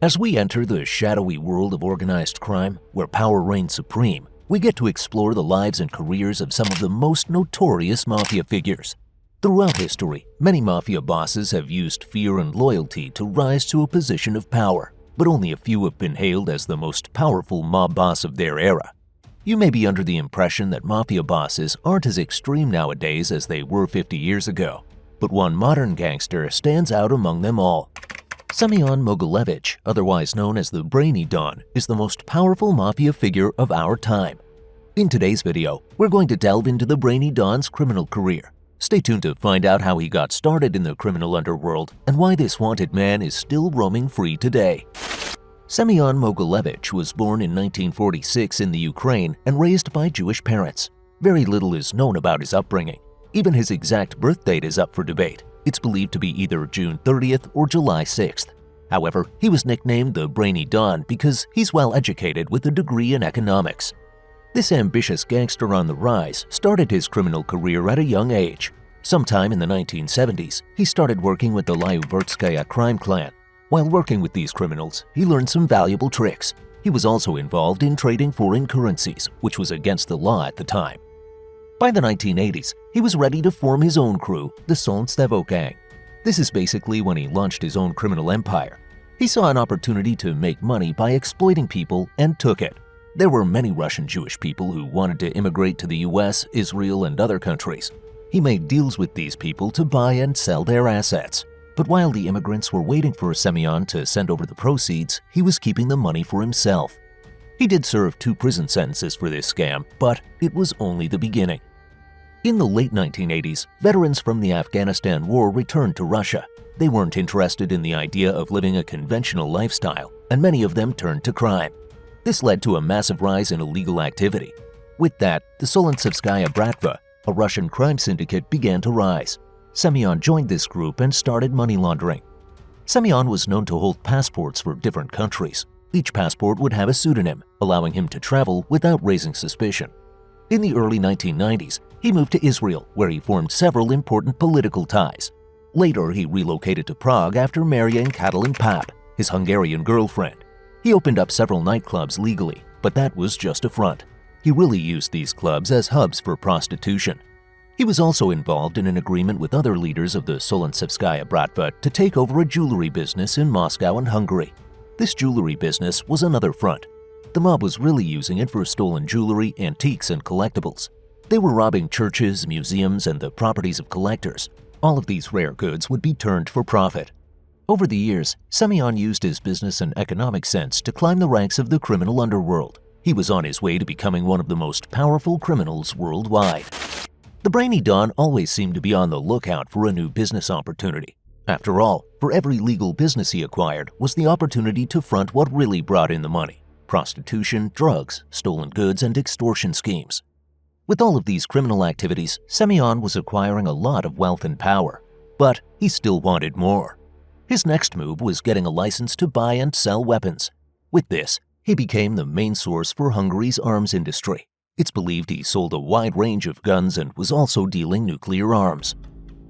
As we enter the shadowy world of organized crime, where power reigns supreme, we get to explore the lives and careers of some of the most notorious mafia figures. Throughout history, many mafia bosses have used fear and loyalty to rise to a position of power, but only a few have been hailed as the most powerful mob boss of their era. You may be under the impression that mafia bosses aren't as extreme nowadays as they were 50 years ago, but one modern gangster stands out among them all. Semion Mogilevich, otherwise known as the Brainy Dawn, is the most powerful mafia figure of our time. In today's video, we're going to delve into the Brainy Dawn's criminal career. Stay tuned to find out how he got started in the criminal underworld and why this wanted man is still roaming free today. Semion Mogilevich was born in 1946 in the Ukraine and raised by Jewish parents. Very little is known about his upbringing. Even his exact birth date is up for debate. It's believed to be either June 30th or July 6th. However, he was nicknamed the Brainy Dawn because he's well educated with a degree in economics. This ambitious gangster on the rise started his criminal career at a young age. Sometime in the 1970s, he started working with the Lyubertskaya crime clan. While working with these criminals, he learned some valuable tricks. He was also involved in trading foreign currencies, which was against the law at the time. By the 1980s, he was ready to form his own crew, the Solonstevo gang. This is basically when he launched his own criminal empire. He saw an opportunity to make money by exploiting people and took it. There were many Russian Jewish people who wanted to immigrate to the US, Israel, and other countries. He made deals with these people to buy and sell their assets. But while the immigrants were waiting for Semion to send over the proceeds, he was keeping the money for himself. He did serve 2 prison sentences for this scam, but it was only the beginning. In the late 1980s, veterans from the Afghanistan War returned to Russia. They weren't interested in the idea of living a conventional lifestyle, and many of them turned to crime. This led to a massive rise in illegal activity. With that, the Solontsevskaya Bratva, a Russian crime syndicate, began to rise. Semion joined this group and started money laundering. Semion was known to hold passports for different countries. Each passport would have a pseudonym, allowing him to travel without raising suspicion. In the early 1990s, he moved to Israel, where he formed several important political ties. Later, he relocated to Prague after marrying Katalin Pap, his Hungarian girlfriend. He opened up several nightclubs legally, but that was just a front. He really used these clubs as hubs for prostitution. He was also involved in an agreement with other leaders of the Solontsevskaya Bratva to take over a jewelry business in Moscow and Hungary. This jewelry business was another front. The mob was really using it for stolen jewelry, antiques, and collectibles. They were robbing churches, museums, and the properties of collectors. All of these rare goods would be turned for profit. Over the years, Semion used his business and economic sense to climb the ranks of the criminal underworld. He was on his way to becoming one of the most powerful criminals worldwide. The Brainy Dawn always seemed to be on the lookout for a new business opportunity. After all, for every legal business he acquired was the opportunity to front what really brought in the money: prostitution, drugs, stolen goods, and extortion schemes. With all of these criminal activities, Semion was acquiring a lot of wealth and power, but he still wanted more. His next move was getting a license to buy and sell weapons. With this, he became the main source for Hungary's arms industry. It's believed he sold a wide range of guns and was also dealing nuclear arms.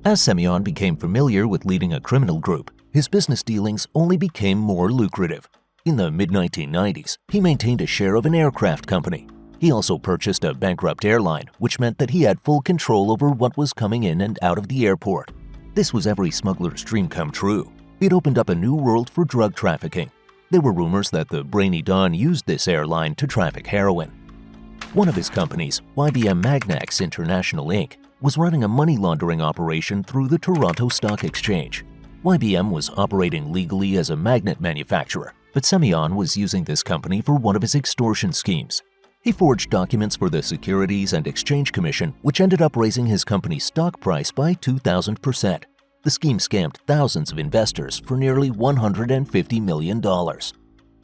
As Semion became familiar with leading a criminal group, his business dealings only became more lucrative. In the mid-1990s, he maintained a share of an aircraft company. He also purchased a bankrupt airline, which meant that he had full control over what was coming in and out of the airport. This was every smuggler's dream come true. It opened up a new world for drug trafficking. There were rumors that the Brainy Dawn used this airline to traffic heroin. One of his companies, YBM Magnax International Inc., was running a money laundering operation through the Toronto Stock Exchange. YBM was operating legally as a magnet manufacturer, but Semion was using this company for one of his extortion schemes. He forged documents for the Securities and Exchange Commission, which ended up raising his company's stock price by 2,000%. The scheme scammed thousands of investors for nearly $150 million.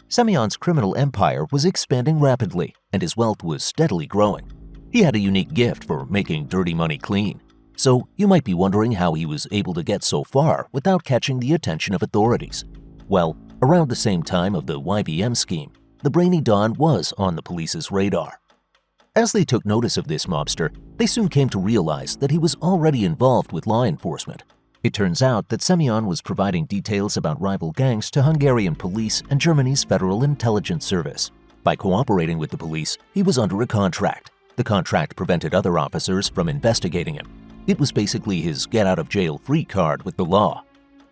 Semion's criminal empire was expanding rapidly, and his wealth was steadily growing. He had a unique gift for making dirty money clean. So you might be wondering how he was able to get so far without catching the attention of authorities. Well, around the same time of the YBM scheme, the Brainy Dawn was on the police's radar. As they took notice of this mobster, they soon came to realize that he was already involved with law enforcement. It turns out that Semion was providing details about rival gangs to Hungarian police and Germany's Federal Intelligence Service. By cooperating with the police, he was under a contract. The contract prevented other officers from investigating him. It was basically his get-out-of-jail-free card with the law.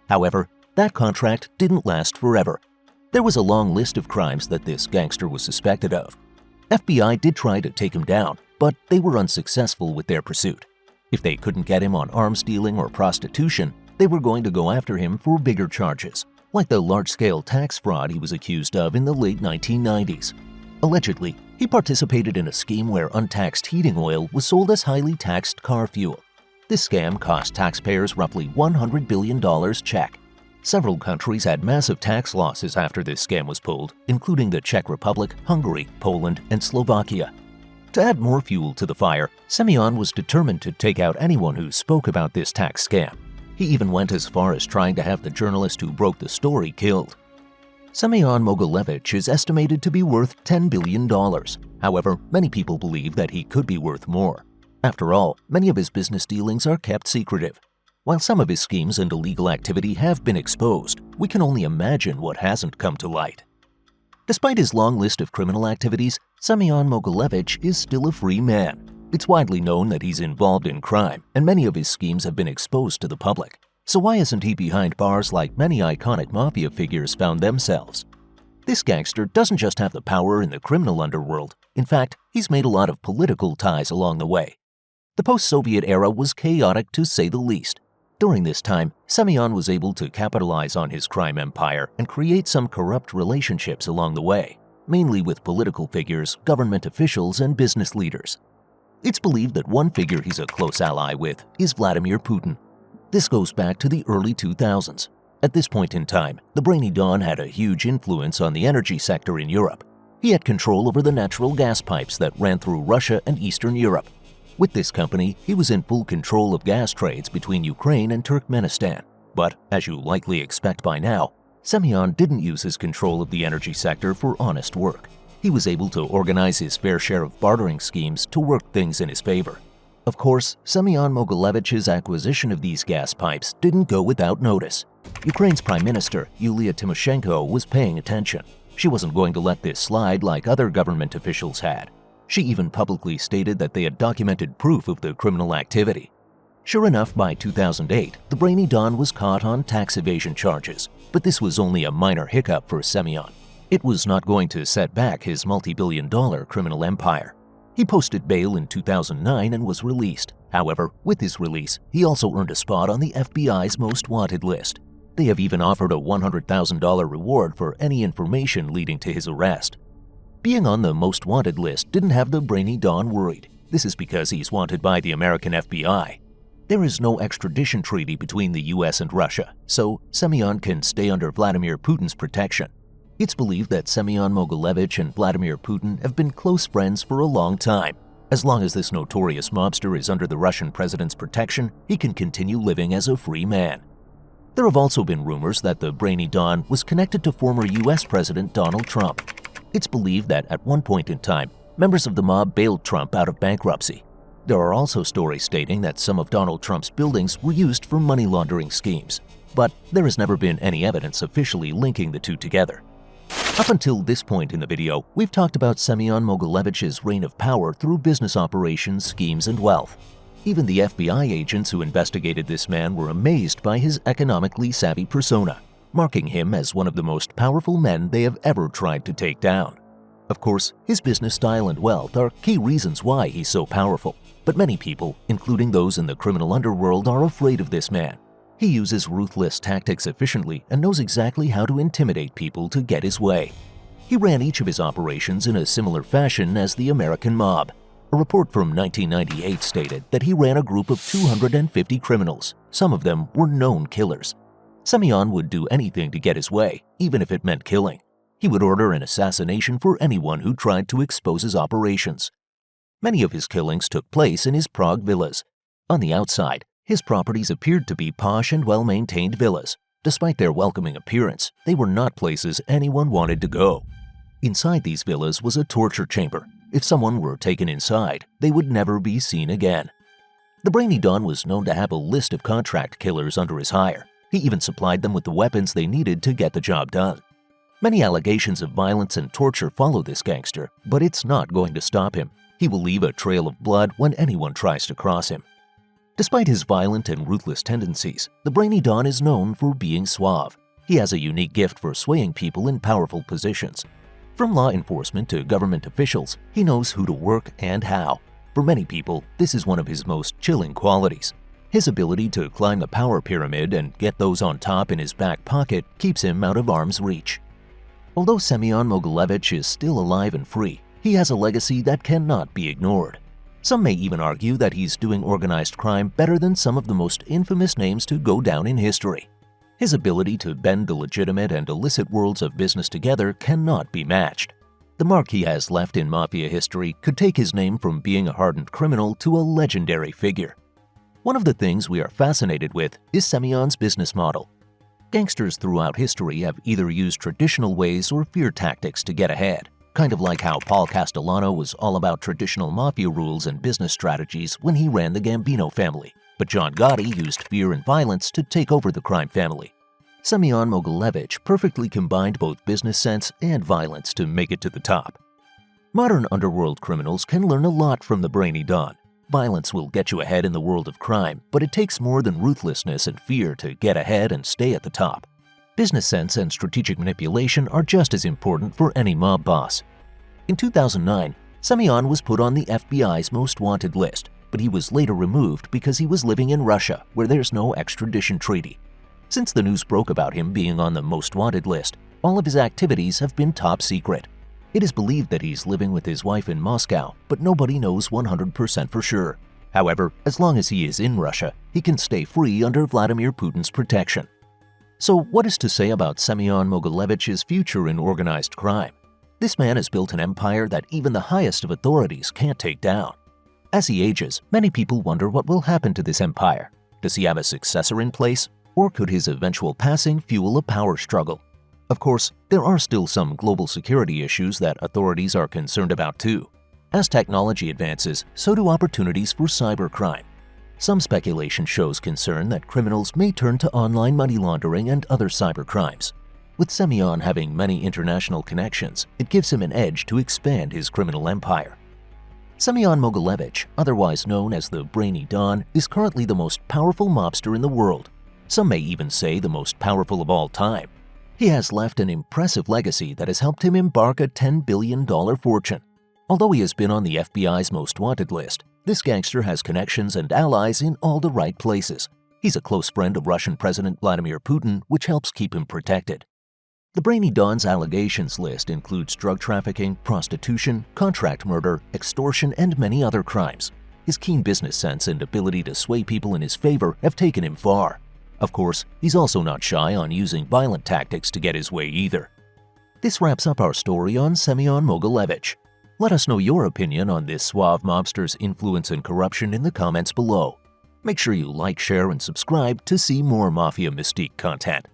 However, that contract didn't last forever. There was a long list of crimes that this gangster was suspected of. FBI did try to take him down, but they were unsuccessful with their pursuit. If they couldn't get him on arms dealing or prostitution, they were going to go after him for bigger charges, like the large-scale tax fraud he was accused of in the late 1990s. Allegedly, he participated in a scheme where untaxed heating oil was sold as highly taxed car fuel. This scam cost taxpayers roughly $100 billion check. Several countries had massive tax losses after this scam was pulled, including the Czech Republic, Hungary, Poland, and Slovakia. To add more fuel to the fire, Semion was determined to take out anyone who spoke about this tax scam. He even went as far as trying to have the journalist who broke the story killed. Semion Mogilevich is estimated to be worth $10 billion. However, many people believe that he could be worth more. After all, many of his business dealings are kept secretive. While some of his schemes and illegal activity have been exposed, we can only imagine what hasn't come to light. Despite his long list of criminal activities, Semion Mogilevich is still a free man. It's widely known that he's involved in crime, and many of his schemes have been exposed to the public. So why isn't he behind bars like many iconic Mafia figures found themselves? This gangster doesn't just have the power in the criminal underworld. In fact, he's made a lot of political ties along the way. The post-Soviet era was chaotic to say the least. During this time, Semion was able to capitalize on his crime empire and create some corrupt relationships along the way, mainly with political figures, government officials, and business leaders. It's believed that one figure he's a close ally with is Vladimir Putin. This goes back to the early 2000s. At this point in time, the Brainy Dawn had a huge influence on the energy sector in Europe. He had control over the natural gas pipes that ran through Russia and Eastern Europe. With this company, he was in full control of gas trades between Ukraine and Turkmenistan. But, as you likely expect by now, Semion didn't use his control of the energy sector for honest work. He was able to organize his fair share of bartering schemes to work things in his favor. Of course, Semion Mogilevich's acquisition of these gas pipes didn't go without notice. Ukraine's Prime Minister, Yulia Tymoshenko, was paying attention. She wasn't going to let this slide like other government officials had. She even publicly stated that they had documented proof of the criminal activity. Sure enough, by 2008, the Brainy Don was caught on tax evasion charges, but this was only a minor hiccup for Semion. It was not going to set back his multi-billion-dollar criminal empire. He posted bail in 2009 and was released. However, with his release, he also earned a spot on the FBI's most wanted list. They have even offered a $100,000 reward for any information leading to his arrest. Being on the most wanted list didn't have the Brainy Dawn worried. This is because he's wanted by the American FBI. There is no extradition treaty between the US and Russia, so Semion can stay under Vladimir Putin's protection. It's believed that Semion Mogilevich and Vladimir Putin have been close friends for a long time. As long as this notorious mobster is under the Russian president's protection, he can continue living as a free man. There have also been rumors that the Brainy Dawn was connected to former US President Donald Trump. It's believed that at one point in time, members of the mob bailed Trump out of bankruptcy. There are also stories stating that some of Donald Trump's buildings were used for money laundering schemes, but there has never been any evidence officially linking the two together. Up until this point in the video, we've talked about Semion Mogilevich's reign of power through business operations, schemes, and wealth. Even the FBI agents who investigated this man were amazed by his economically savvy persona, marking him as one of the most powerful men they have ever tried to take down. Of course, his business style and wealth are key reasons why he's so powerful, but many people, including those in the criminal underworld, are afraid of this man. He uses ruthless tactics efficiently and knows exactly how to intimidate people to get his way. He ran each of his operations in a similar fashion as the American mob. A report from 1998 stated that he ran a group of 250 criminals. Some of them were known killers. Semion would do anything to get his way, even if it meant killing. He would order an assassination for anyone who tried to expose his operations. Many of his killings took place in his Prague villas. On the outside, his properties appeared to be posh and well-maintained villas. Despite their welcoming appearance, they were not places anyone wanted to go. Inside these villas was a torture chamber. If someone were taken inside, they would never be seen again. The Brainy Dawn was known to have a list of contract killers under his hire. He even supplied them with the weapons they needed to get the job done. Many allegations of violence and torture follow this gangster, but it's not going to stop him. He will leave a trail of blood when anyone tries to cross him. Despite his violent and ruthless tendencies, the Brainy Dawn is known for being suave. He has a unique gift for swaying people in powerful positions. From law enforcement to government officials, he knows who to work and how. For many people, this is one of his most chilling qualities. His ability to climb the power pyramid and get those on top in his back pocket keeps him out of arm's reach. Although Semion Mogilevich is still alive and free, he has a legacy that cannot be ignored. Some may even argue that he's doing organized crime better than some of the most infamous names to go down in history. His ability to bend the legitimate and illicit worlds of business together cannot be matched. The mark he has left in Mafia history could take his name from being a hardened criminal to a legendary figure. One of the things we are fascinated with is Semion's business model. Gangsters throughout history have either used traditional ways or fear tactics to get ahead, kind of like how Paul Castellano was all about traditional Mafia rules and business strategies when he ran the Gambino family, but John Gotti used fear and violence to take over the crime family. Semion Mogilevich perfectly combined both business sense and violence to make it to the top. Modern underworld criminals can learn a lot from the Brainy Dawn. Violence will get you ahead in the world of crime, but it takes more than ruthlessness and fear to get ahead and stay at the top. Business sense and strategic manipulation are just as important for any mob boss. In 2009, Semion was put on the FBI's most wanted list, but he was later removed because he was living in Russia, where there's no extradition treaty. Since the news broke about him being on the most wanted list, all of his activities have been top secret. It is believed that he's living with his wife in Moscow, but nobody knows 100% for sure. However, as long as he is in Russia, he can stay free under Vladimir Putin's protection. So what is to say about Semion Mogilevich's future in organized crime? This man has built an empire that even the highest of authorities can't take down. As he ages, many people wonder what will happen to this empire. Does he have a successor in place? Or could his eventual passing fuel a power struggle? Of course, there are still some global security issues that authorities are concerned about too. As technology advances, so do opportunities for cybercrime. Some speculation shows concern that criminals may turn to online money laundering and other cybercrimes. With Semion having many international connections, it gives him an edge to expand his criminal empire. Semion Mogilevich, otherwise known as the Brainy Dawn, is currently the most powerful mobster in the world. Some may even say the most powerful of all time. He has left an impressive legacy that has helped him embark a $10 billion fortune. Although he has been on the FBI's most wanted list, this gangster has connections and allies in all the right places. He's a close friend of Russian President Vladimir Putin, which helps keep him protected. The Brainy Dawn's allegations list includes drug trafficking, prostitution, contract murder, extortion, and many other crimes. His keen business sense and ability to sway people in his favor have taken him far. Of course, he's also not shy on using violent tactics to get his way either. This wraps up our story on Semion Mogilevich. Let us know your opinion on this suave mobster's influence and corruption in the comments below. Make sure you like, share, and subscribe to see more Mafia Mystique content.